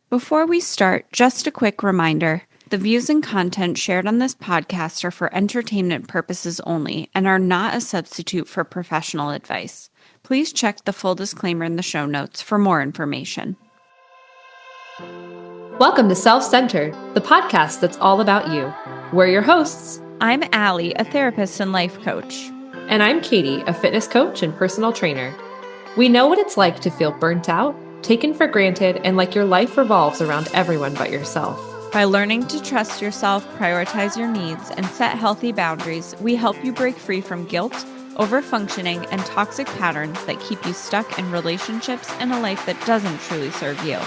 Before we start, just a quick reminder. The views and content shared on this podcast are for entertainment purposes only and are not a substitute for professional advice. Please check the full disclaimer in the show notes for more information. Welcome to Self-Centered, the podcast that's all about you. We're your hosts. I'm Allie, a therapist and life coach. And I'm Katie, a fitness coach and personal trainer. We know what it's like to feel burnt out, taken for granted, and like your life revolves around everyone but yourself. By learning to trust yourself, prioritize your needs, and set healthy boundaries, we help you break free from guilt, overfunctioning, and toxic patterns that keep you stuck in relationships and a life that doesn't truly serve you.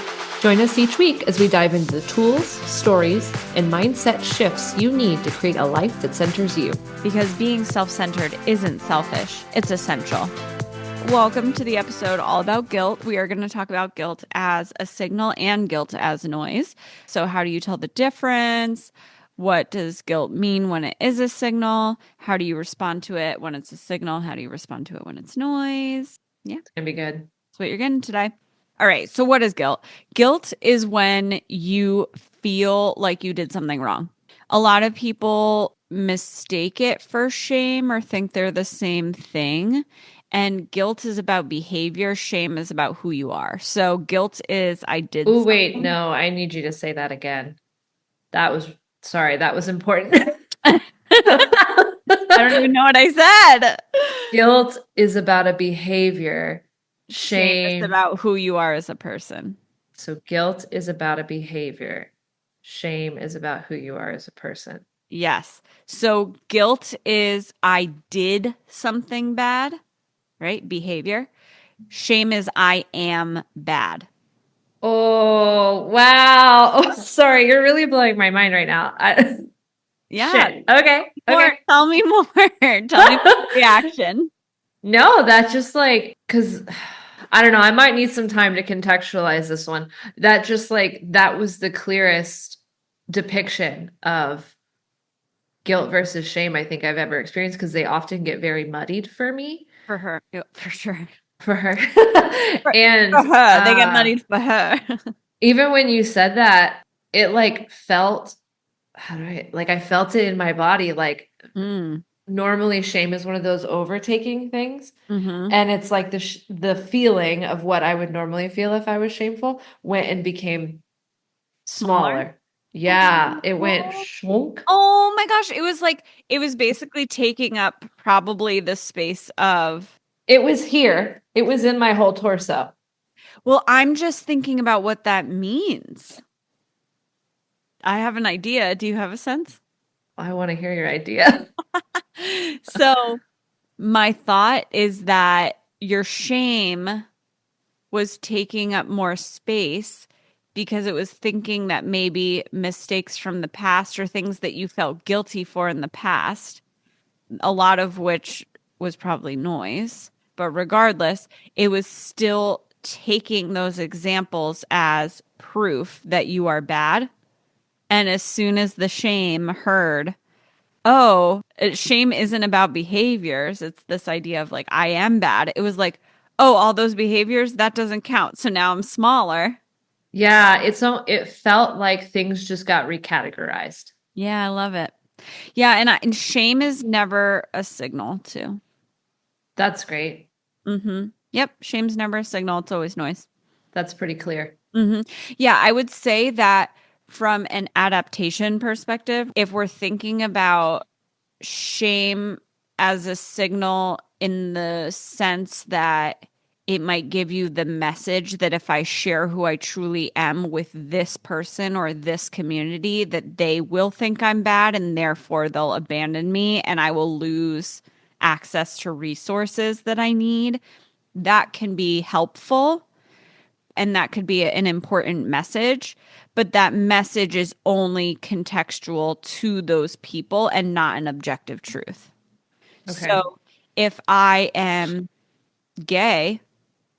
Join us each week as we dive into the tools, stories, and mindset shifts you need to create a life that centers you. Because being self-centered isn't selfish, it's essential. Welcome to the episode all about guilt. We are going to talk about guilt as a signal and guilt as noise. So how do you tell the difference? What does guilt mean when it is a signal? How do you respond to it when it's a signal? How do you respond to it when it's noise? Yeah. It's going to be good. That's what you're getting today. All right. So what is guilt? Guilt is when you feel like you did something wrong. A lot of people mistake it for shame or think they're the same thing. And guilt is about behavior. Shame is about who you are. So guilt is I did Oh, something. wait, no, I need you to say that again. That was important. I don't even know what I said. Guilt is about a behavior. Shame is about who you are as a person. So guilt is about a behavior. Shame is about who you are as a person. Yes. So guilt is I did something bad, right? Behavior. Shame is I am bad. Oh, wow. Oh, sorry. You're really blowing my mind right now. Yeah. Shit. Okay. Tell me more. Tell me the reaction. No, that's just like, because I don't know. I might need some time to contextualize this one. That was the clearest depiction of guilt versus shame I think I've ever experienced, because they often get very muddied for me. For her, for sure. For her. And for her. They get muddied for her. Even when you said that, it like felt, I felt it in my body. Like normally shame is one of those overtaking things. Mm-hmm. And it's like the feeling of what I would normally feel if I was shameful went and became smaller. Yeah, it went shunk. Oh my gosh. It was basically taking up probably the space of. It was here. It was in my whole torso. Well, I'm just thinking about what that means. I have an idea. Do you have a sense? I want to hear your idea. So my thought is that your shame was taking up more space because it was thinking that maybe mistakes from the past or things that you felt guilty for in the past, a lot of which was probably noise. But regardless, it was still taking those examples as proof that you are bad. And as soon as the shame heard, oh, shame isn't about behaviors. It's this idea of like, I am bad. It was like, oh, all those behaviors, that doesn't count. So now I'm smaller. Yeah, it felt like things just got recategorized. Yeah, I love it. Yeah, and shame is never a signal too. That's great. Mm-hmm. Yep, shame's never a signal. It's always noise. That's pretty clear. Mm-hmm. Yeah, I would say that from an adaptation perspective, if we're thinking about shame as a signal in the sense that it might give you the message that if I share who I truly am with this person or this community, that they will think I'm bad and therefore they'll abandon me and I will lose access to resources that I need. That can be helpful and that could be an important message, but that message is only contextual to those people and not an objective truth. Okay. So if I am gay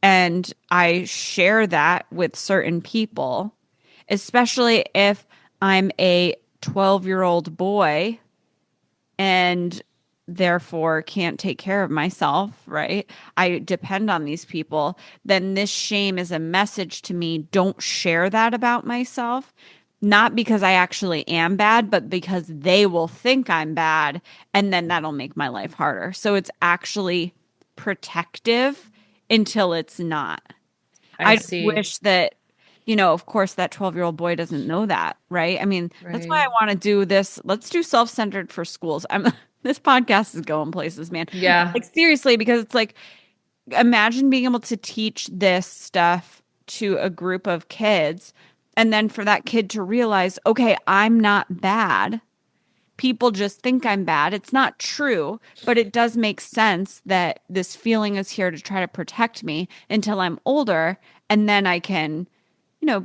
and I share that with certain people, especially if I'm a 12-year-old boy and therefore can't take care of myself, right? I depend on these people. Then this shame is a message to me, don't share that about myself. Not because I actually am bad, but because they will think I'm bad. And then that'll make my life harder. So it's actually protective until it's not. I I just see. wish that, of course, that 12-year-old boy doesn't know that, right? I mean, that's why I Right. want to do this. Let's do self-centered for schools. This podcast is going places, man. Yeah. Like seriously, because it's like, imagine being able to teach this stuff to a group of kids, and then for that kid to realize, okay, I'm not bad. People just think I'm bad. It's not true, but it does make sense that this feeling is here to try to protect me until I'm older. And then I can,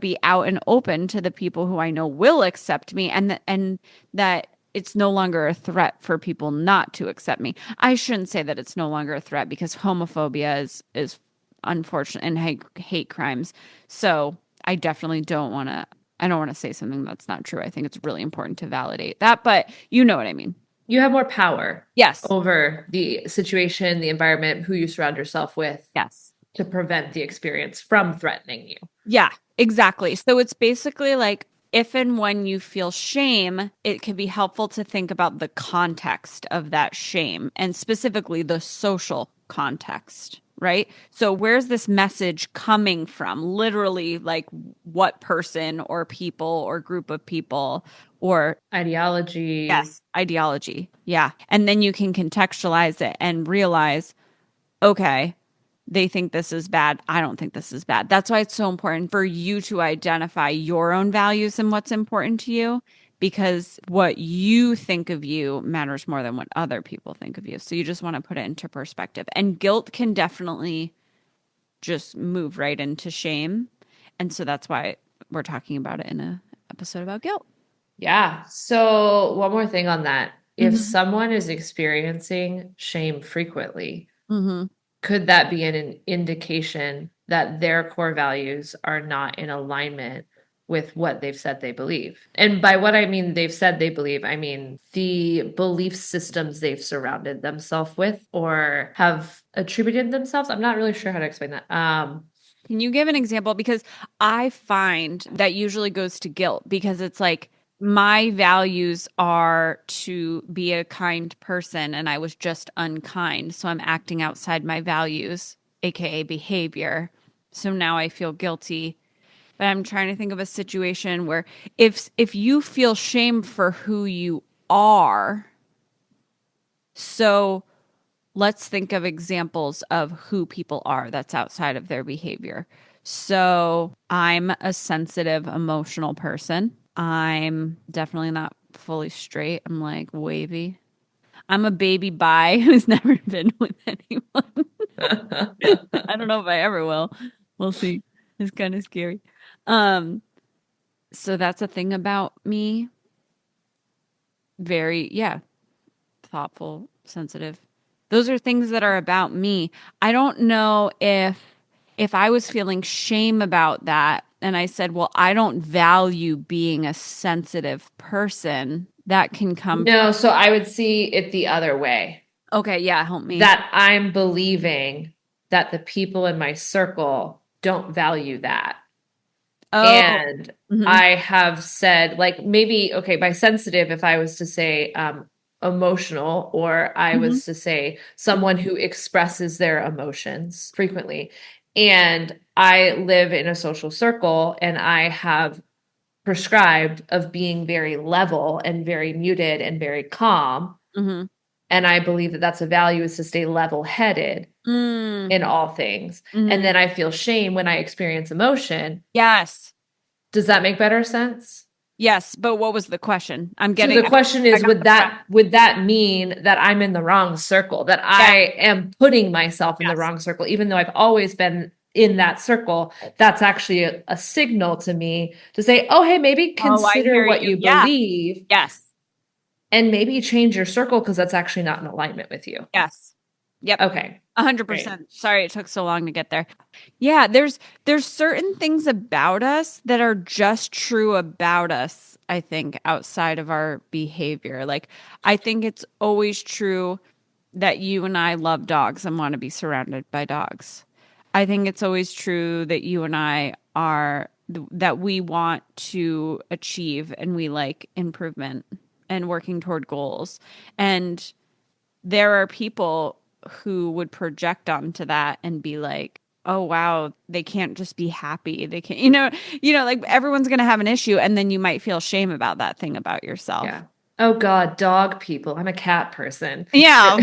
be out and open to the people who I know will accept me, and that it's no longer a threat for people not to accept me. I shouldn't say that it's no longer a threat because homophobia is unfortunate and hate crimes. So I definitely don't want to. I don't want to say something that's not true. I think it's really important to validate that, but you know what I mean. You have more power Yes. over the situation, the environment, who you surround yourself with Yes. to prevent the experience from threatening you. Yeah, exactly. So it's basically like if and when you feel shame, it can be helpful to think about the context of that shame and specifically the social context, right? So where's this message coming from? Literally, like what person or people or group of people or Ideology. yes, ideology. Yeah. And then you can contextualize it and realize, okay, they think this is bad. I don't think this is bad. That's why it's so important for you to identify your own values and what's important to you, because what you think of you matters more than what other people think of you. So you just want to put it into perspective. And guilt can definitely just move right into shame. And so that's why we're talking about it in a episode about guilt. Yeah. So, one more thing on that. If Mm-hmm. someone is experiencing shame frequently, Mm-hmm. could that be an indication that their core values are not in alignment with what they've said they believe? And by what I mean they've said they believe, I mean the belief systems they've surrounded themselves with or have attributed themselves. I'm not really sure how to explain that. Can you give an example? Because I find that usually goes to guilt because it's like my values are to be a kind person and I was just unkind. So I'm acting outside my values, AKA behavior. So now I feel guilty. But I'm trying to think of a situation where if you feel shame for who you are, so let's think of examples of who people are that's outside of their behavior. So I'm a sensitive, emotional person. I'm definitely not fully straight. I'm like wavy. I'm a baby bi who's never been with anyone. I don't know if I ever will. We'll see. It's kind of scary. Um, so that's a thing about me. Very, yeah, thoughtful, sensitive. Those are things that are about me. I don't know if I was feeling shame about that and I said, "Well, I don't value being a sensitive person." That can come from No, so I would see it the other way. okay, yeah, help me. That I'm believing that the people in my circle don't value that. Oh. And Mhm. I have said, like, maybe, okay, by sensitive, if I was to say emotional, or I Mhm. was to say someone who expresses their emotions frequently. And I live in a social circle and I have prescribed of being very level and very muted and very calm. Mhm. And I believe that that's a value is to stay level headed Mm. in all things. And Mhm. then I feel shame when I experience emotion. Yes. Does that make better sense? Yes, but what was the question? I'm So getting the question I is, got would the prep. that mean that I'm in the wrong circle, that Yeah. I am putting myself in the Yes. wrong circle, even though I've always been in that circle? That's actually a signal to me to say, oh, hey, maybe Oh, I consider hear what you. you Yeah. believe Yes. and maybe change your circle because that's actually not in alignment with you. Yes. Yep. Okay, great. 100%. Sorry it took so long to get there. Yeah, there's certain things about us that are just true about us, I think, outside of our behavior. Like I think it's always true that you and I love dogs and want to be surrounded by dogs. I think it's always true that you and I are that we want to achieve and we like improvement and working toward goals. And there are people who would project onto that and be like, "Oh wow, they can't just be happy. They can't, like everyone's going to have an issue and then you might feel shame about that thing about yourself." Yeah. Oh God, dog people. I'm a cat person. Yeah.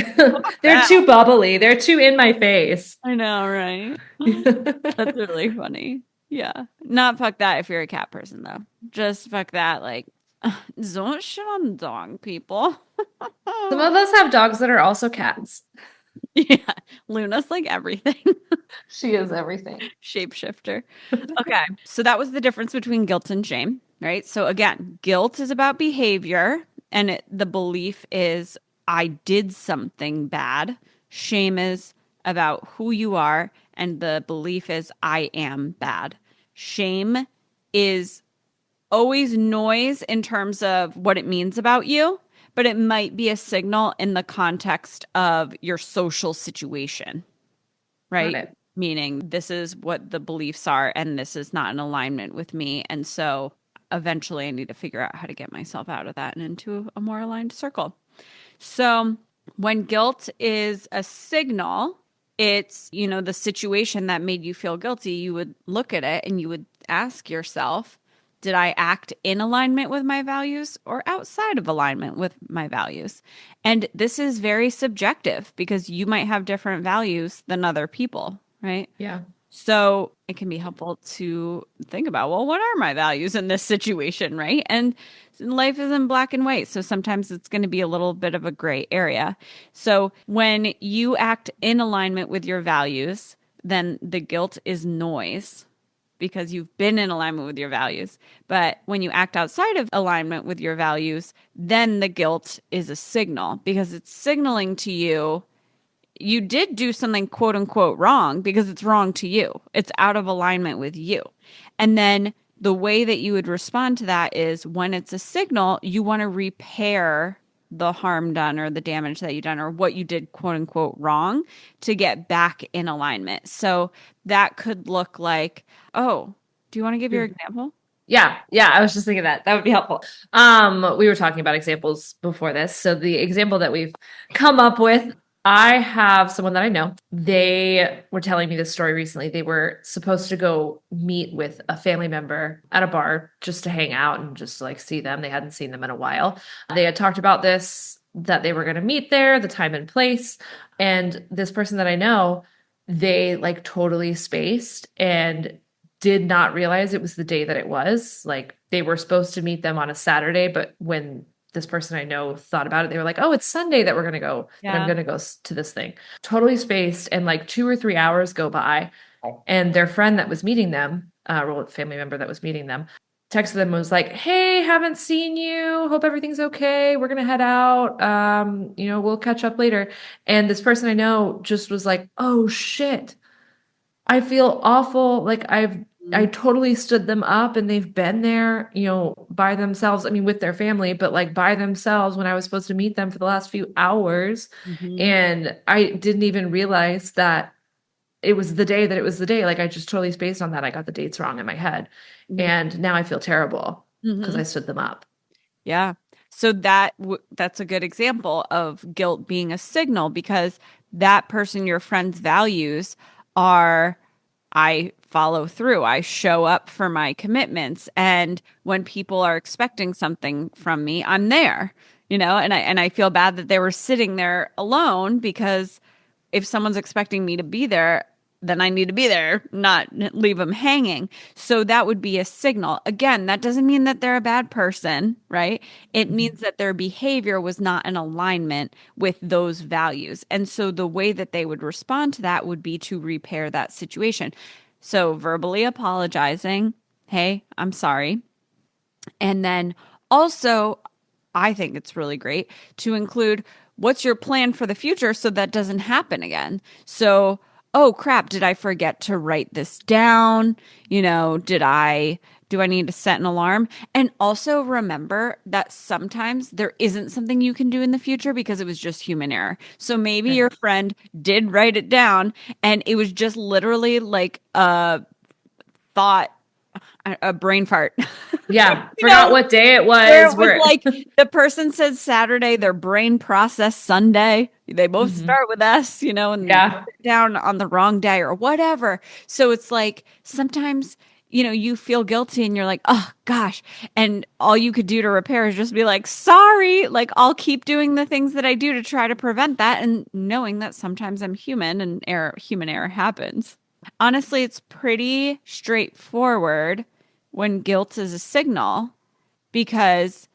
They're too bubbly. They're too in my face. I know, right? That's really funny. Yeah. Not fuck that if you're a cat person though. Just fuck that like don't shit on dog people. Some of us have dogs that are also cats. Yeah. Luna's like everything. She is everything. Shapeshifter. Okay. So that was the difference between guilt and shame, right? So again, guilt is about behavior and the belief is I did something bad. Shame is about who you are and the belief is I am bad. Shame is always noise in terms of what it means about you, but it might be a signal in the context of your social situation, Got right? it. Meaning this is what the beliefs are and this is not in alignment with me. And so eventually I need to figure out how to get myself out of that and into a more aligned circle. So when guilt is a signal, it's, the situation that made you feel guilty, you would look at it and you would ask yourself, did I act in alignment with my values or outside of alignment with my values? And this is very subjective because you might have different values than other people, right? Yeah. So it can be helpful to think about, well, what are my values in this situation, right? And life is in black and white. So sometimes it's going to be a little bit of a gray area. So when you act in alignment with your values, then the guilt is noise because you've been in alignment with your values. But when you act outside of alignment with your values, then the guilt is a signal because it's signaling to you you did do something quote unquote wrong because it's wrong to you. It's out of alignment with you. And then the way that you would respond to that is when it's a signal, you want to repair the harm done or the damage that you done or what you did quote unquote wrong to get back in alignment. So that could look like, oh, do you want to give your example? Yeah, I was just thinking that would be helpful. We were talking about examples before this. So the example that we've come up with, I have someone that I know. They were telling me this story recently. They were supposed to go meet with a family member at a bar just to hang out and just like see them. They hadn't seen them in a while. They had talked about this, that they were going to meet there, the time and place. And this person that I know, they like totally spaced and did not realize it was the day that it was. Like they were supposed to meet them on a Saturday, but when this person I know thought about it, they were like, "Oh, it's Sunday that we're going to go. Yeah. That I'm going to go to this thing." Totally spaced, and like 2 or 3 hours go by, and their friend that was meeting them, family member that was meeting them, texted them and was like, "Hey, haven't seen you. Hope everything's okay. We're gonna head out. We'll catch up later." And this person I know just was like, "Oh shit. I feel awful. Like I totally stood them up and they've been there, by themselves. I mean, with their family, but like by themselves when I was supposed to meet them for the last few hours. Mm-hmm. And I didn't even realize that it was the day that it was the day. Like I just totally spaced on that. I got the dates wrong in my head. Mm-hmm. And now I feel terrible because Mm-hmm. I stood them up. Yeah. So that's a good example of guilt being a signal because that person, your friend's values are I follow through. I show up for my commitments. And when people are expecting something from me, I'm there, and I feel bad that they were sitting there alone because if someone's expecting me to be there, then I need to be there, not leave them hanging. So that would be a signal. Again, that doesn't mean that they're a bad person, right? It means that their behavior was not in alignment with those values. And so the way that they would respond to that would be to repair that situation. So verbally apologizing, hey, I'm sorry. And then also, I think it's really great to include what's your plan for the future so that doesn't happen again. So, oh crap, did I forget to write this down? Did I Do I need to set an alarm? And also remember that sometimes there isn't something you can do in the future because it was just human error. So maybe your Right. friend did write it down and it was just literally like a thought, a brain fart. Yeah. You Forgot know, what day it where was. it was Where like the person said Saturday, their brain processed Sunday. They both Mhm. start with S, and Yeah. put it down on the wrong day or whatever. So it's like sometimes, you feel guilty and you're like, oh gosh. And all you could do to repair is just be like, sorry. Like, I'll keep doing the things that I do to try to prevent that. And knowing that sometimes I'm human and human error happens. Honestly, it's pretty straightforward when guilt is a signal because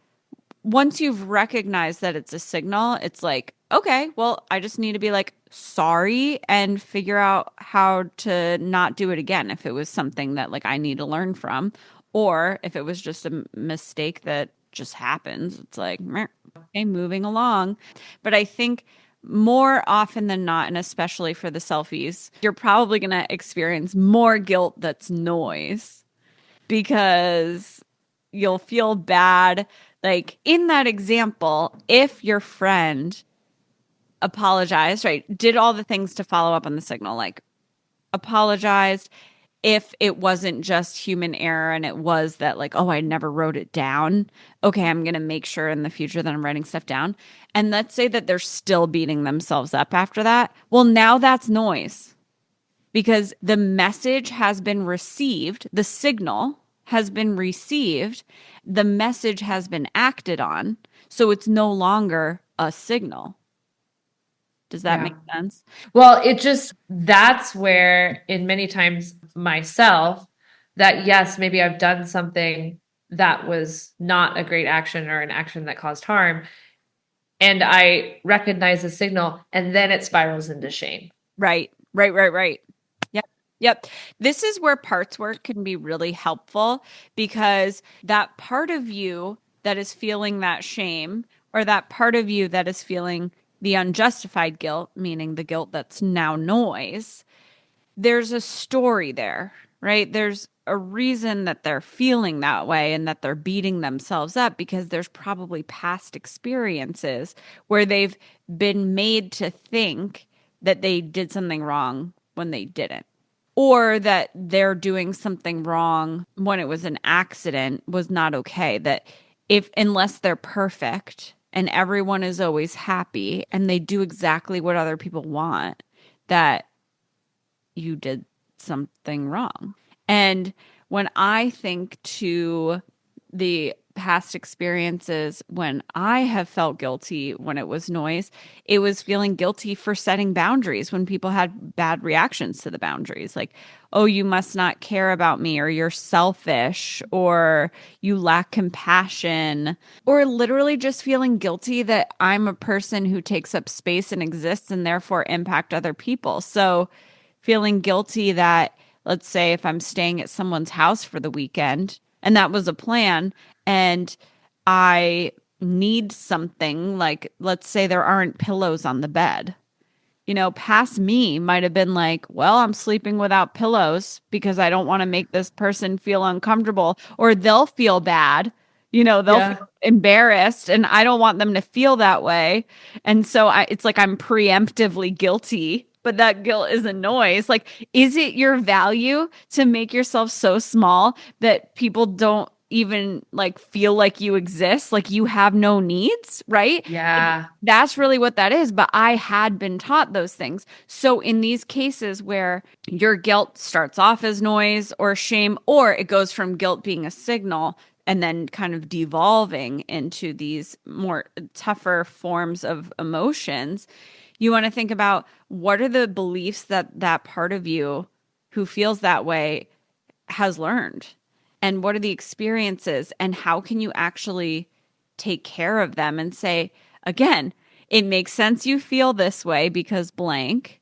once you've recognized that it's a signal, it's like, okay, well, I just need to be like sorry and figure out how to not do it again if it was something that like I need to learn from, or if it was just a mistake that just happens. It's like, meh, okay, moving along. But I think more often than not, and especially for the selfies, you're probably going to experience more guilt that's noise because you'll feel bad. Like in that example, if your friend apologized, right, did all the things to follow up on the signal, like apologized, if it wasn't just human error and it was that, like, oh, I never wrote it down. Okay, I'm going to make sure in the future that I'm writing stuff down. And let's say that they're still beating themselves up after that. Well, now that's noise because the message has been received, the signal has been received, the message has been acted on. So it's no longer a signal. Does that make Yeah. sense? Well, that's where, in many times myself, that yes, maybe I've done something that was not a great action or an action that caused harm, and I recognize the signal, and then it spirals into shame. Right, right, right, right. Yep, yep. This is where parts work can be really helpful because that part of you that is feeling that shame or that part of you that is feeling the unjustified guilt, meaning the guilt that's now noise, there's a story there, right? There's a reason that they're feeling that way and that they're beating themselves up because there's probably past experiences where they've been made to think that they did something wrong when they didn't, or that they're doing something wrong when it was an accident was not okay. That if, unless they're perfect and everyone is always happy and they do exactly what other people want, that you did something wrong. And when I think to the past experiences when I have felt guilty when it was noise, it was feeling guilty for setting boundaries when people had bad reactions to the boundaries. Like, oh, you must not care about me, or you're selfish, or you lack compassion, or literally just feeling guilty that I'm a person who takes up space and exists and therefore impact other people. So, feeling guilty that, let's say, if I'm staying at someone's house for the weekend and that was a plan, and I need something, like, let's say there aren't pillows on the bed. Past me might have been like, well, I'm sleeping without pillows because I don't want to make this person feel uncomfortable, or they'll feel bad. They'll feel Yeah. embarrassed, and I don't want them to feel that way. And so it's like I'm preemptively guilty, but that guilt is a noise. Like, is it your value to make yourself so small that people don't even like feel like you exist, like you have no needs, right? Like, Yeah. that's really what that is. But I had been taught those things. So in these cases where your guilt starts off as noise or shame, or it goes from guilt being a signal and then kind of devolving into these more tougher forms of emotions, you want to think about what are the beliefs that that part of you who feels that way has learned, and what are the experiences, and how can you actually take care of them and say, again, it makes sense you feel this way because blank.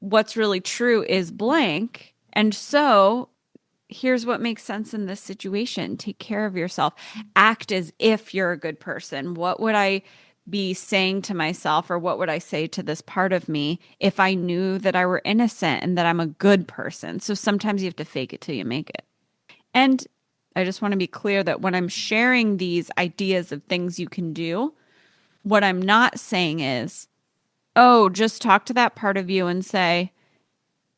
What's really true is blank. And so here's what makes sense in this situation. Take care of yourself. Act as if you're a good person. What would I be saying to myself, or what would I say to this part of me if I knew that I were innocent and that I'm a good person? So sometimes you have to fake it till you make it. And I just want to be clear that when I'm sharing these ideas of things you can do, what I'm not saying is, oh, just talk to that part of you and say,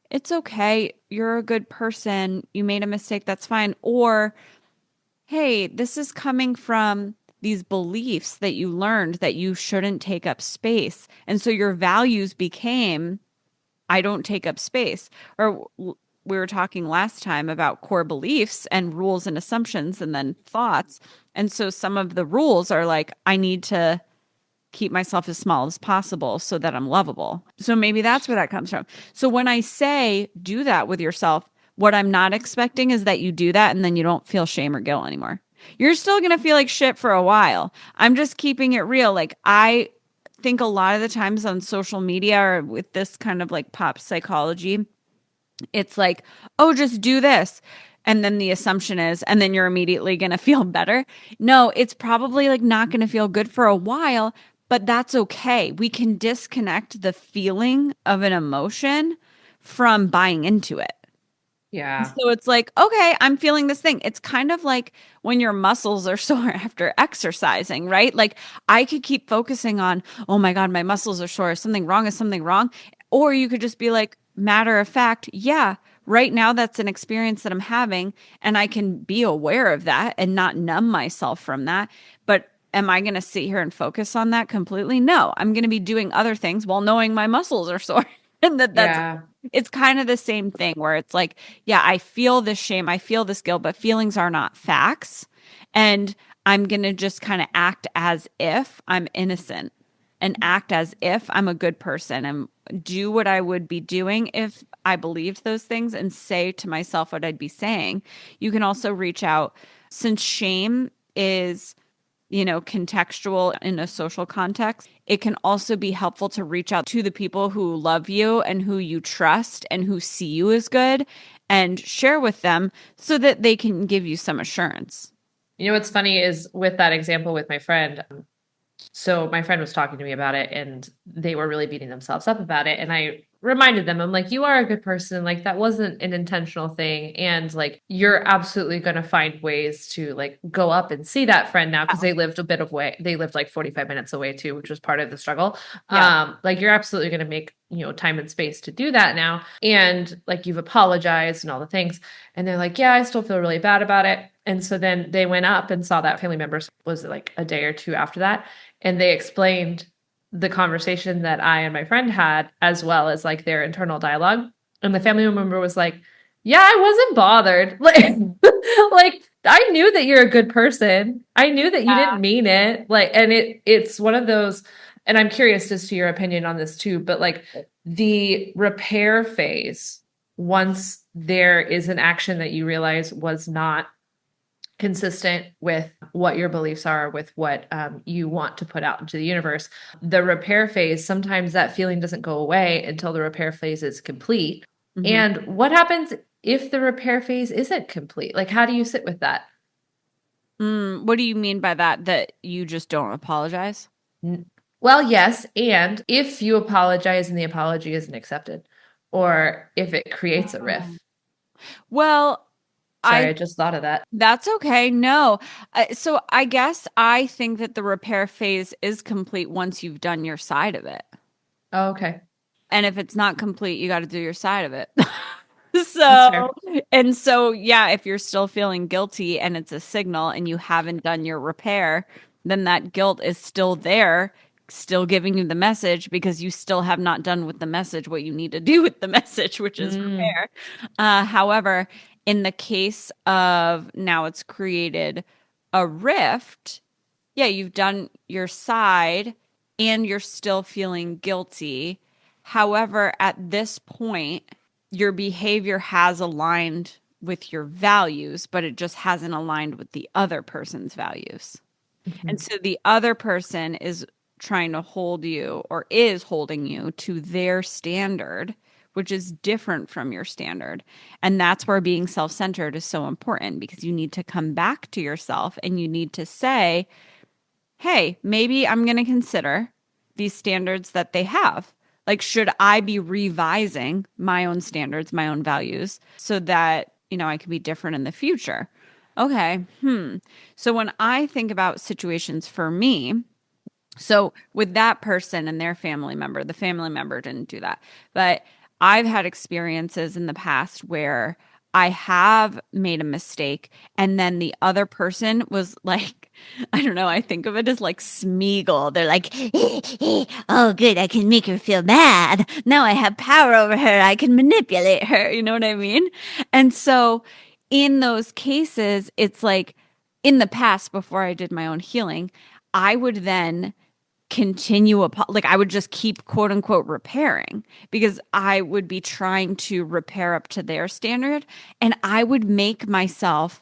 it's okay. You're a good person. You made a mistake. That's fine. Or, hey, this is coming from these beliefs that you learned that you shouldn't take up space. And so your values became, I don't take up space. Or we were talking last time about core beliefs and rules and assumptions and then thoughts. And so some of the rules are like, I need to keep myself as small as possible so that I'm lovable. So maybe that's where that comes from. So when I say do that with yourself, what I'm not expecting is that you do that and then you don't feel shame or guilt anymore. You're still going to feel like shit for a while. I'm just keeping it real. Like, I think a lot of the times on social media or with this kind of like pop psychology, it's like, oh, just do this. And then the assumption is, and then you're immediately going to feel better. No, it's probably like not going to feel good for a while, but that's okay. We can disconnect the feeling of an emotion from buying into it. Yeah. So it's like, okay, I'm feeling this thing. It's kind of like when your muscles are sore after exercising, right? Like, I could keep focusing on, oh my God, my muscles are sore. Something wrong is something wrong. Or you could just be like, matter of fact, yeah, right now that's an experience that I'm having. And I can be aware of that and not numb myself from that. But am I going to sit here and focus on that completely? No, I'm going to be doing other things while knowing my muscles are sore. And that's Yeah. it's kind of the same thing where it's like, yeah, I feel this shame, I feel this guilt, but feelings are not facts. And I'm going to just kind of act as if I'm innocent and act as if I'm a good person and do what I would be doing if I believed those things and say to myself what I'd be saying. You can also reach out since shame is contextual in a social context. It can also be helpful to reach out to the people who love you and who you trust and who see you as good and share with them so that they can give you some assurance. You know what's funny is with that example with my friend. So my friend was talking to me about it and they were really beating themselves up about it. And I reminded them, I'm like, you are a good person. Like, that wasn't an intentional thing. And like, you're absolutely going to find ways to like go up and see that friend now because they lived a bit of way. They lived like 45 minutes away too, which was part of the struggle. Yeah. Like, you're absolutely going to make, time and space to do that now. And like, you've apologized and all the things. And they're like, yeah, I still feel really bad about it. And so then they went up and saw that family member. Was it like a day or two after that? And they explained the conversation that I and my friend had, as well as like their internal dialogue. And the family member was like, yeah, I wasn't bothered. Like I knew that you're a good person. I knew that you didn't mean it. Like, and it's one of those, and I'm curious as to your opinion on this too, but like the repair phase, once there is an action that you realize was not consistent with what your beliefs are, with what you want to put out into the universe. The repair phase, sometimes that feeling doesn't go away until the repair phase is complete. Mm-hmm. And what happens if the repair phase isn't complete? Like, how do you sit with that? What do you mean by that? That you just don't apologize? Well, yes. And if you apologize and the apology isn't accepted, or if it creates a rift. Well, Sorry, I just thought of that. That's okay. No. So I guess I think that the repair phase is complete once you've done your side of it. Oh, okay. And if it's not complete, you got to do your side of it. That's fair. Yeah, if you're still feeling guilty and it's a signal and you haven't done your repair, then that guilt is still there, still giving you the message because you still have not done with the message what you need to do with the message, which is repair. However, in the case of now it's created a rift, yeah, you've done your side and you're still feeling guilty. However, at this point, your behavior has aligned with your values, but it just hasn't aligned with the other person's values. And so the other person is trying to hold you or is holding you to their standard, which is different from your standard. And that's where being self centered is so important because you need to come back to yourself and you need to say, hey, maybe I'm going to consider these standards that they have. Like, should I be revising my own standards, my own values, so that, I can be different in the future? Okay. So when I think about situations for me, so with that person and their family member, the family member didn't do that. But I've had experiences in the past where I have made a mistake and then the other person was like, I don't know, I think of it as like Smeagol. They're like, oh, good, I can make her feel bad. Now I have power over her. I can manipulate her. You know what I mean? And so in those cases, it's like in the past, before I did my own healing, I would then continue like I would just keep quote unquote repairing because I would be trying to repair up to their standard and I would make myself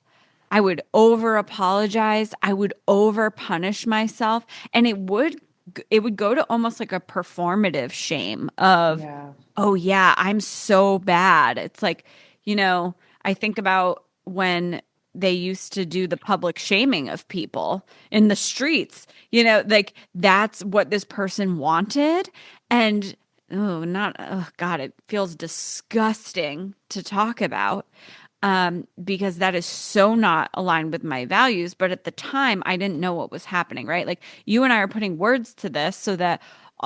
I would over apologize, I would over punish myself and it would go to almost like a performative shame of Yeah. oh yeah, I'm so bad. It's like, I think about when they used to do the public shaming of people in the streets, like that's what this person wanted. And oh God, it feels disgusting to talk about because that is so not aligned with my values. But at the time, I didn't know what was happening, right? Like you and I are putting words to this so that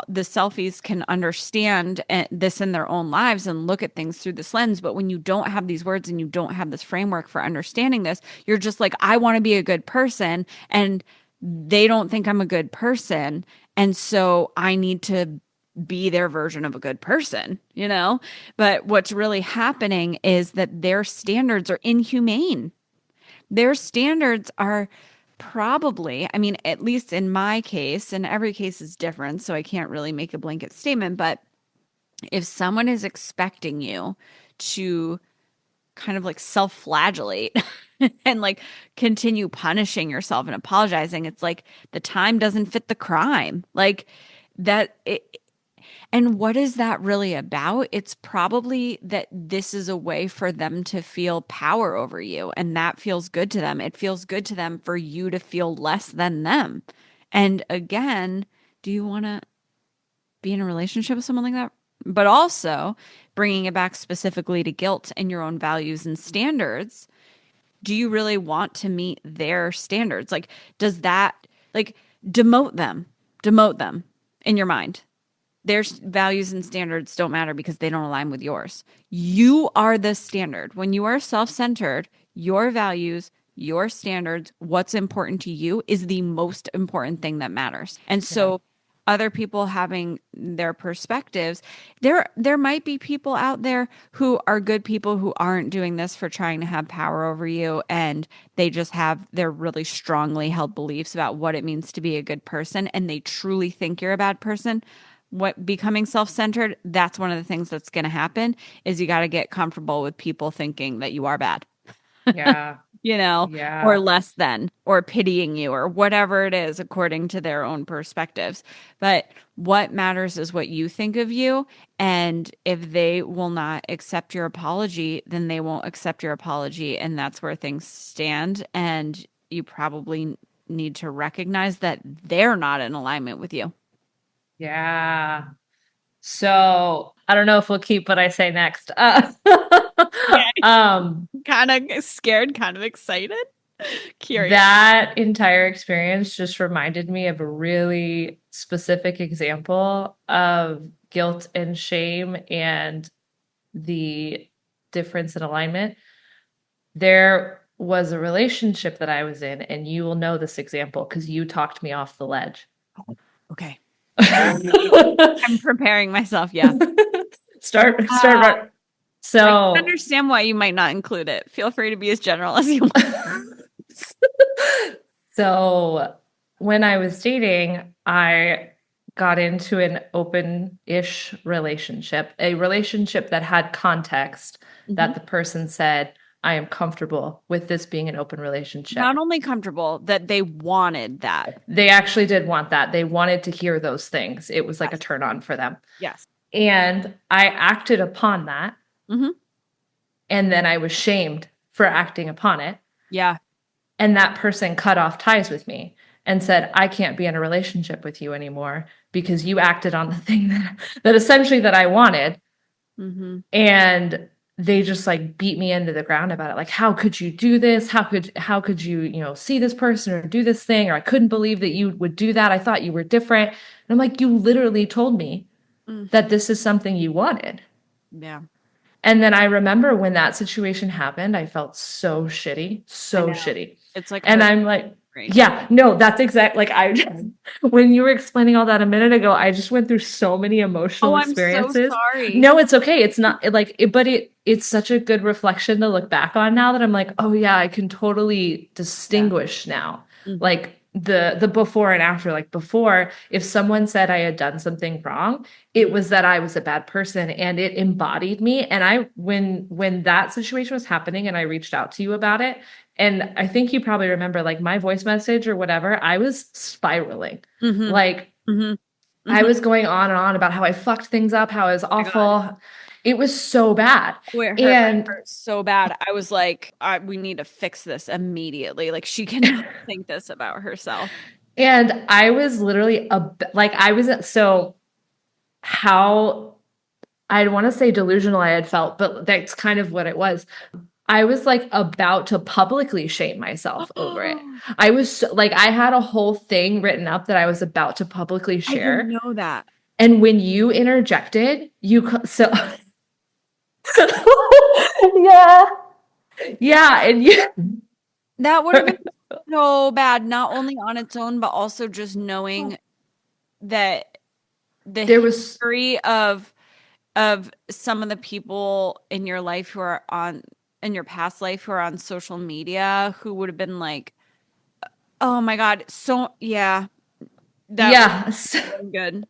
the selfies can understand this in their own lives and look at things through this lens. But when you don't have these words and you don't have this framework for understanding this, you're just like, I want to be a good person. And they don't think I'm a good person. And so I need to be their version of a good person, you know? But what's really happening is that their standards are inhumane. Their standards are probably, I mean, at least in my case, and every case is different, so I can't really make a blanket statement, but if someone is expecting you to kind of like self-flagellate and like continue punishing yourself and apologizing, it's like the time doesn't fit the crime. Like that it, and what is that really about? It's probably that this is a way for them to feel power over you, and that feels good to them. It feels good to them for you to feel less than them. And again, do you want to be in a relationship with someone like that? But also bringing it back specifically to guilt and your own values and standards. Do you really want to meet their standards? Like, does that, like, demote them, demote them in your mind? Their values and standards don't matter because they don't align with yours. You are the standard. When you are self centered, your values, your standards, what's important to you is the most important thing that matters. And Yeah. so, other people having their perspectives, there might be people out there who are good people who aren't doing this for trying to have power over you and they just have their really strongly held beliefs about what it means to be a good person and they truly think you're a bad person. What becoming self-centered, that's one of the things that's going to happen is you got to get comfortable with people thinking that you are bad, Yeah. or Yeah. less than, or pitying you, or whatever it is according to their own perspectives. But what matters is what you think of you. And if they will not accept your apology, then they won't accept your apology. And that's where things stand. And you probably need to recognize that they're not in alignment with you. Yeah. So I don't know if we'll keep what I say next. Okay. Um, Kind of scared, kind of excited, curious. that entire experience just reminded me of a really specific example of guilt and shame and the difference in alignment. There was a relationship that I was in, and you will know this example because you talked me off the ledge. Okay. I'm preparing myself. Yeah. Start Uh, right. I can So understand why you might not include it. Feel free to be as general as you want. so when I was dating, I got into an open-ish relationship, a relationship that had context Mhm. that the person said, I am comfortable with this being an open relationship. Not only comfortable, that they wanted that. They actually did want that. They wanted to hear those things. It was like a Yes. turn on for them. Yes. And I acted upon that. Hmm. And then I was shamed for acting upon it. Yeah. And that person cut off ties with me and said, I can't be in a relationship with you anymore because you acted on the thing that essentially that I wanted. Hmm. And they just like beat me into the ground about it. Like, how could you do this? How could you, see this person or do this thing? Or I couldn't believe that you would do that. I thought you were different. And I'm like, you literally told me Mm. that this is something you wanted. Yeah. And then I remember when that situation happened, I felt so shitty, I so know. shitty. It's like And hurt. I'm like, Right. yeah, no, that's exact. Like when you were explaining all that a minute ago, I just went through so many Oh, emotional I'm so experiences. sorry. No, it's okay. It's not like it, but it's such a good reflection to look back on now that I'm like, oh yeah, I can totally Yeah. distinguish now. Mm-hmm. Like the before and after. Like before, if someone said I had done something wrong, it was that I was a bad person and it embodied me. And I when that situation was happening and I reached out to you about it, and I think you probably remember like my voice message or whatever, I was spiraling. Mm-hmm. Like Mm-hmm. I Mm-hmm. was going on and on about how I fucked things up, how I was My God. awful. It was so bad. Oh, it hurt my And heart so bad. I was like, we need to fix this immediately. Like, she cannot think this about herself. and I was literally like I was so how I want to say delusional I had felt, but that's kind of what it was. I was like about to publicly shame myself over it. I was like, I had a whole thing written up that I was about to publicly I didn't share. know that. And when you interjected, so yeah, yeah, and you That would have been so bad, not only on its own, but also just knowing that the there was history of some of the people in your life who are on in your past life who are on social media who would have been like, oh my God, so yeah, that would yeah. have been good.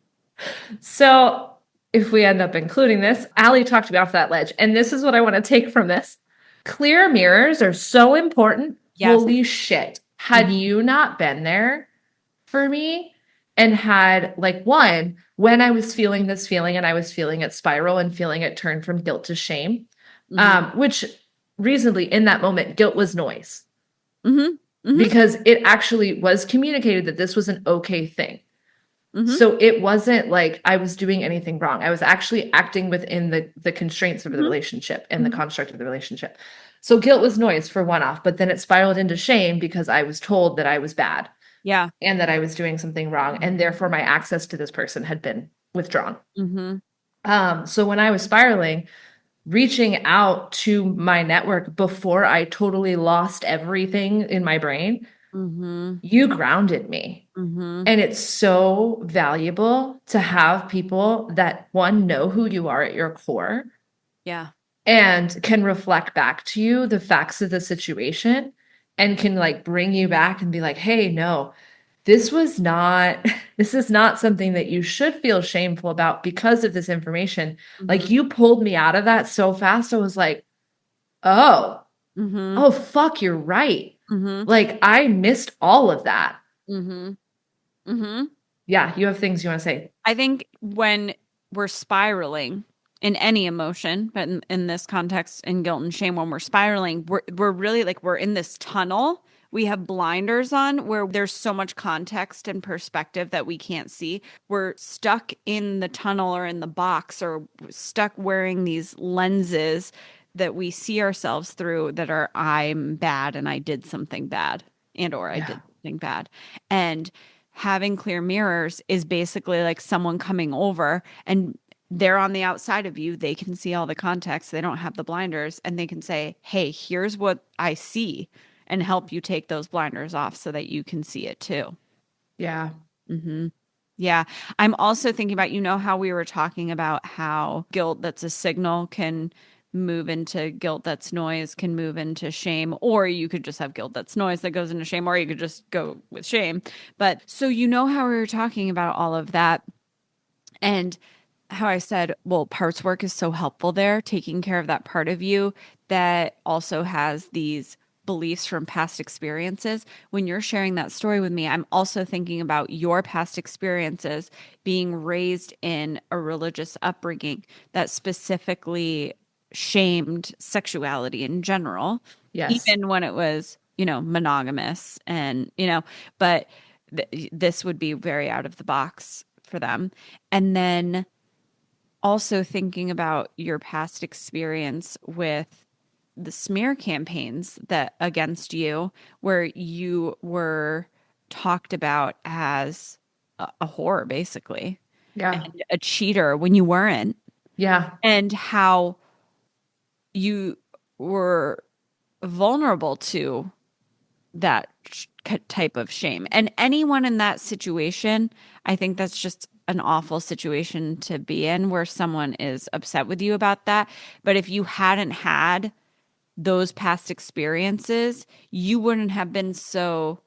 So if we end up including this, Allie talked me off that ledge, and this is what I want to take from this. Clear mirrors are so important. Yes. Holy shit. Had Mhm. you not been there for me and had like one, when I was feeling this feeling and I was feeling it spiral and feeling it turn from guilt to shame, Mhm. which reasonably in that moment, guilt was noise Mhm. Mhm. because it actually was communicated that this was an okay thing. Mhm. So it wasn't like I was doing anything wrong. I was actually acting within the constraints of the Mhm. relationship and the Mhm. construct of the relationship. So guilt was noise for one off, but then it spiraled into shame because I was told that I was bad Yeah. and that I was doing something wrong, and therefore my access to this person had been withdrawn. Mhm. So when I was spiraling, reaching out to my network before I totally lost everything in my brain, Mhm. you grounded me. Mhm. And it's so valuable to have people that one know who you are at your core Yeah. and can reflect back to you the facts of the situation and can like bring you back and be like, hey, no, this was not, this is not something that you should feel shameful about because of this information. Mhm. Like you pulled me out of that so fast. I was like, oh, Mhm. oh, fuck, you're right. Mhm. Like I missed all of that. Mhm. Mhm. Yeah, you have things you want to say. I think when we're spiraling in any emotion, but in this context, in guilt and shame, when we're spiraling, we're really like we're in this tunnel. We have blinders on where there's so much context and perspective that we can't see. We're stuck in the tunnel or in the box or stuck wearing these lenses that we see ourselves through that are I'm bad and I did something bad and or I Yeah. did something bad. And having clear mirrors is basically like someone coming over and they're on the outside of you. They can see all the context. They don't have the blinders and they can say, hey, here's what I see and help you take those blinders off so that you can see it too. Yeah. Hmm. Yeah. I'm also thinking about, how we were talking about how guilt that's a signal can move into guilt that's noise, can move into shame, or you could just have guilt that's noise that goes into shame, or you could just go with shame. But so, how we were talking about all of that and how I said, well, parts work is so helpful there, taking care of that part of you that also has these beliefs from past experiences. When you're sharing that story with me, I'm also thinking about your past experiences being raised in a religious upbringing that specifically shamed sexuality in general, Yes. even when it was, monogamous and, but this would be very out of the box for them. And then also thinking about your past experience with the smear campaigns that against you, where you were talked about as a whore, basically, Yeah. and a cheater when you weren't, Yeah. and how you were vulnerable to that type of shame. And anyone in that situation, I think that's just an awful situation to be in where someone is upset with you about that. But if you hadn't had those past experiences, you wouldn't have been so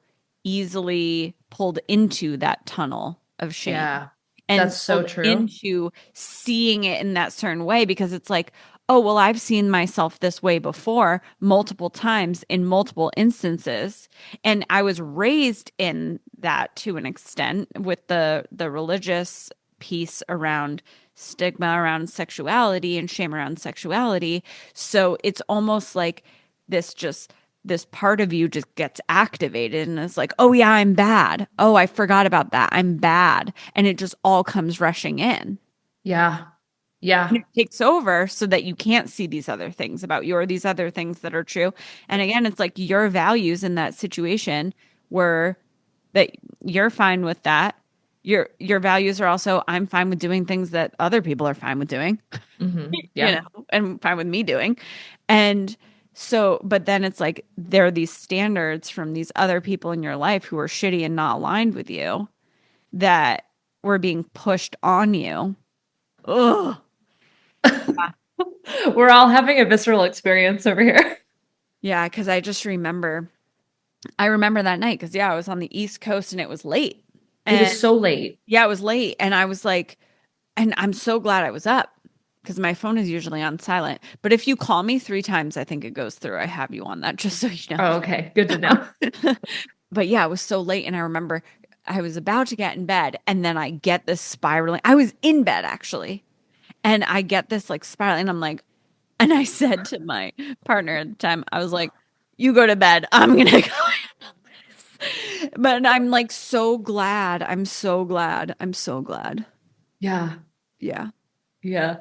easily pulled into that tunnel of shame Yeah. and That's so pulled true. into seeing it in that certain way because it's like, oh, well, I've seen myself this way before multiple times in multiple instances. And I was raised in that to an extent with the religious piece around stigma around sexuality and shame around sexuality. So it's almost like this part of you just gets activated and it's like, oh yeah, I'm bad. Oh, I forgot about that. I'm bad. And it just all comes rushing in. Yeah. And Yeah. it takes over so that you can't see these other things about you or these other things that are true. And again, it's like your values in that situation were that you're fine with that. Your values are also I'm fine with doing things that other people are fine with doing, you Yeah. know, and fine with me doing. And so, but then it's like there are these standards from these other people in your life who are shitty and not aligned with you that were being pushed on you. Ugh. We're all having a visceral experience over here. Yeah, because I remember that night because yeah, I was on the East Coast and it was late. It And was so late. yeah, it was late. And I was like, and I'm so glad I was up because my phone is usually on silent. But if you call me 3 times, I think it goes through. I have you on that just so you know. Oh, okay. Good to know. But yeah, it was so late. And I remember I was about to get in bed and then I get this spiraling. I was in bed actually. And I get this like spiraling. And I'm like, and I said to my partner at the time, I was like, you go to bed. I'm going to go. But I'm like so glad. I'm so glad. I'm so glad. Yeah. Yeah. Yeah.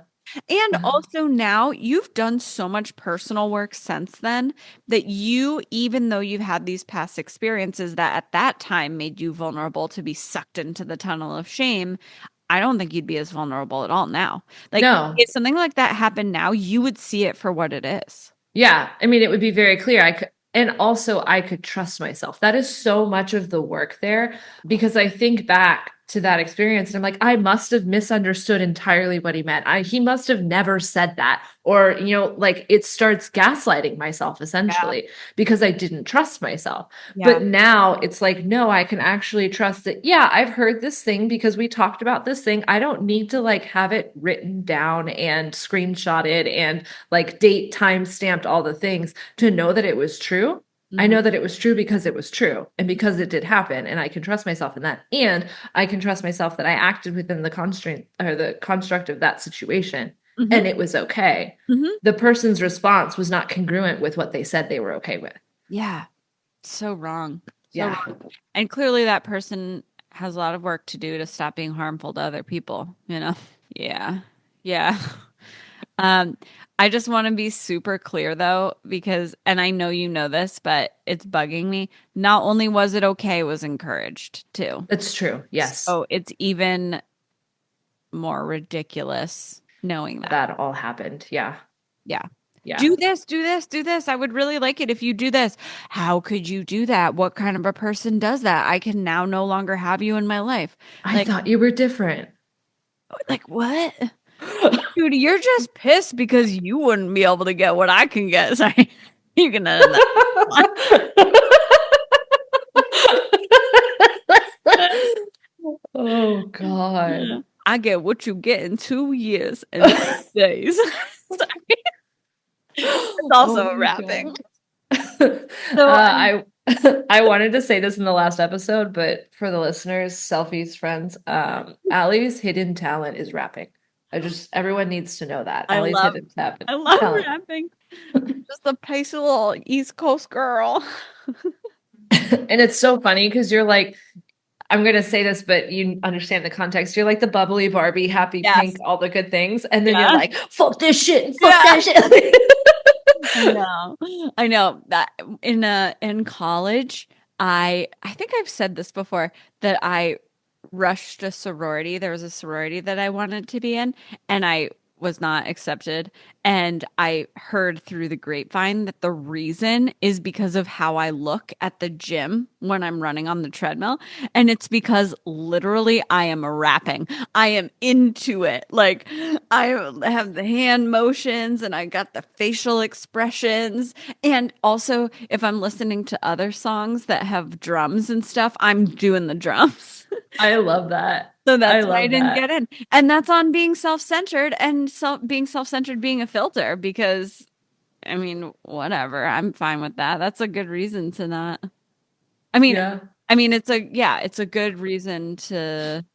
And also now you've done so much personal work since then that you, even though you've had these past experiences that at that time made you vulnerable to be sucked into the tunnel of shame, I don't think you'd be as vulnerable at all now. Like No. if something like that happened now, you would see it for what it is. Yeah, I mean, it would be very clear. I could, and also I could trust myself. That is so much of the work there because I think back to that experience and I'm like, I must have misunderstood entirely what he meant. He must have never said that. Or, like it starts gaslighting myself Yeah. essentially because I didn't trust myself. Yeah. But now it's like, no, I can actually trust that. Yeah, I've heard this thing because we talked about this thing. I don't need to like have it written down and screenshotted and like date, time stamped, all the things to know that it was true. I Mhm. know that it was true because it was true and because it did happen. And I can trust myself in that. And I can trust myself that I acted within the constraint or the construct of that situation Mhm. and it was okay. Mhm. The person's response was not congruent with what they said they were okay with. Yeah. So wrong. So Yeah. wrong. And clearly that person has a lot of work to do to stop being harmful to other people, you know? Yeah. Yeah. Um, I just want to be super clear though, because, and I know you know this, but it's bugging me. Not only was it okay, it was encouraged too. That's true. Yes. So it's even more ridiculous knowing that. That all happened. Yeah. Yeah. Yeah. Do this, do this, do this. I would really like it if you do this. How could you do that? What kind of a person does that? I can now no longer have you in my life. I Like, thought you were different. like what? Dude, you're just pissed because you wouldn't be able to get what I can get. Sorry. You can edit that. Oh God. I get what you get in 2 years and 6 days. Sorry. It's Oh also a my rapping. God. So, I I wanted to say this in the last episode, but for the listeners, selfies, friends, Allie's hidden talent is rapping. Everyone needs to know that. I Allie's love hidden I love talent. rapping. Just a pasty little East Coast girl. And it's so funny because you're like, I'm gonna say this, but you understand the context. You're like the bubbly Barbie, happy pink, Yes. all the good things, and then you're Yeah. like, fuck this shit and fuck Yeah. that shit. I know. I know that in college, I think I've said this before that I rushed a sorority. There was a sorority that I wanted to be in, and I was not accepted. And I heard through the grapevine that the reason is because of how I look at the gym when I'm running on the treadmill. And it's because literally I am rapping. I am into it. Like I have the hand motions and I got the facial expressions. And also, if I'm listening to other songs that have drums and stuff, I'm doing the drums. I love that. So I that's why I love didn't that. get in. And that's on being self-centered and being self-centered being a filter because I mean, whatever. I'm fine with that. That's a good reason to not. I mean, Yeah. it's a good reason to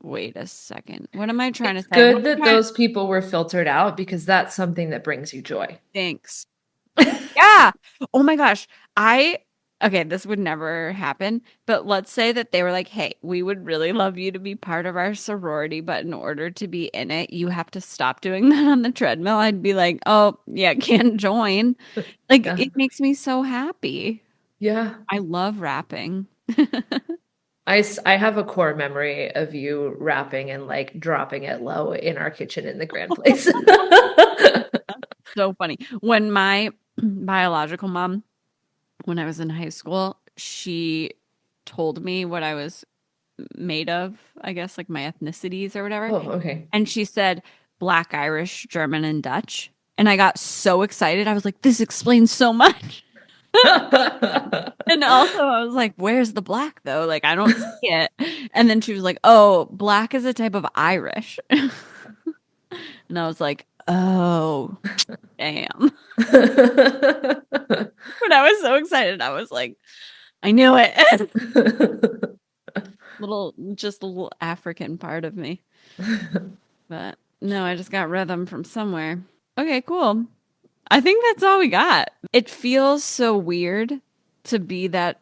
wait a second. What am I trying to It's say? What good am that I trying to those people were filtered out because that's something that brings you joy. thanks. Yeah. Oh my gosh. Okay, this would never happen, but let's say that they were like, "Hey, we would really love you to be part of our sorority, but in order to be in it, you have to stop doing that on the treadmill." I'd be like, "Oh, yeah, can't join." Like Yeah. it makes me so happy. Yeah. I love rapping. I have a core memory of you rapping and like dropping it low in our kitchen in the grand place. So funny. When my biological mom, when I was in high school, she told me what I was made of, I guess, like my ethnicities or whatever. Oh, okay. And she said Black, Irish, German, and Dutch. And I got so excited. I was like, this explains so much. And also, I was like, where's the black though? Like, I don't see it. And then she was like, oh, black is a type of Irish. And I was like, oh, damn. But I was so excited. I was like, I knew it. Just a little African part of me. But no, I just got rhythm from somewhere. Okay, cool. I think that's all we got. It feels so weird to be that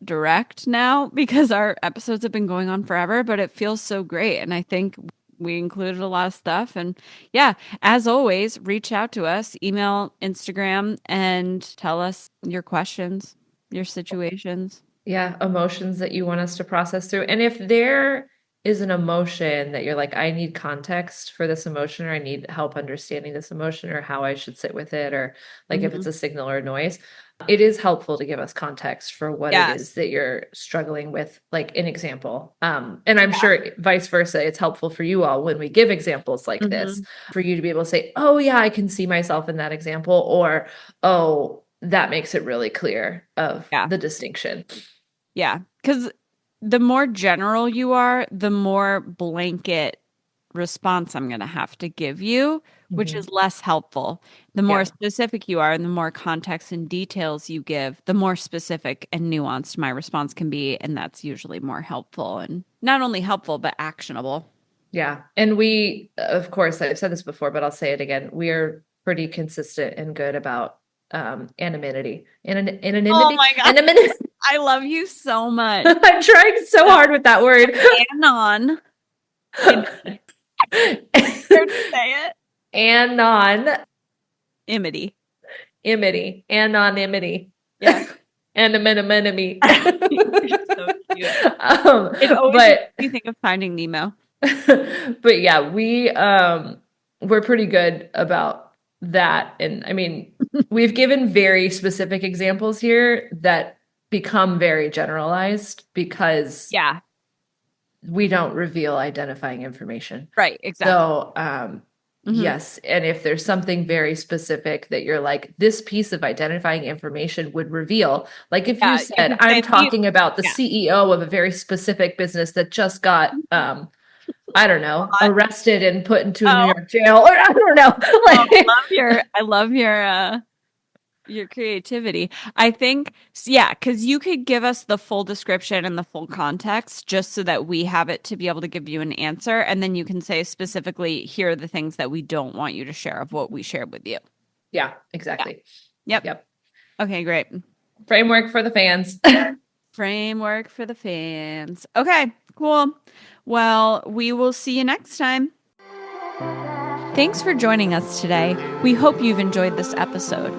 direct now because our episodes have been going on forever, but it feels so great. And I think we included a lot of stuff. And yeah, as always, reach out to us, email, Instagram, and tell us your questions, your situations. Yeah, emotions that you want us to process through. And if there is an emotion that you're like, I need context for this emotion, or I need help understanding this emotion, or how I should sit with it, or like if Mhm. it's a signal or noise, it is helpful to give us context for what it is Yes. that you're struggling with, like an example. And I'm Yeah. sure vice versa, it's helpful for you all when we give examples like this, Hmm. for you to be able to say, oh, yeah, I can see myself in that example, or oh, that makes it really clear of Yeah. the distinction. Yeah. Because the more general you are, the more blanket response I'm going to have to give you, which Mhm. is less helpful. The more Yeah. specific you are and the more context and details you give, the more specific and nuanced my response can be. And that's usually more helpful and not only helpful, but actionable. Yeah. And we, of course, I've said this before, but I'll say it again. We're pretty consistent and good about anonymity. Oh Anonymity? my God. Anonymity. I love you so much. I'm trying so hard with that word. Anon. Dare to say it? Anonymity. Imity. Anonymity. Yeah. Anonymity. You're so cute. It always makes But me think of Finding Nemo. but yeah, we're pretty good about that. And I mean, we've given very specific examples here that become very generalized because Yeah. we don't reveal identifying information. Right. Exactly. So, Hmm. yes, and if there's something very specific that you're like, this piece of identifying information would reveal, like if you Yeah. You said, could I'm say you. talking about the Yeah. CEO of a very specific business that just got I don't know, arrested and put into a New Oh, York jail, or I don't know. oh, Like, I love your creativity. I think yeah, because you could give us the full description and the full context just so that we have it to be able to give you an answer, and then you can say specifically, here are the things that we don't want you to share of what we shared with you. yeah, Yeah. exactly. Yep. Yep. Okay, great. Framework for the fans. Framework for the fans. Okay, cool. Well, we will see you next time. Thanks for joining us today. We hope you've enjoyed this episode.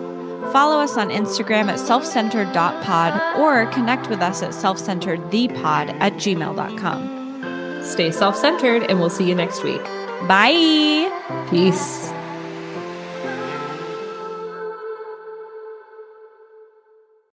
Follow us on Instagram at selfcentered.pod or connect with us at selfcenteredthepod@gmail.com. Stay self-centered, and we'll see you next week. Bye. Peace.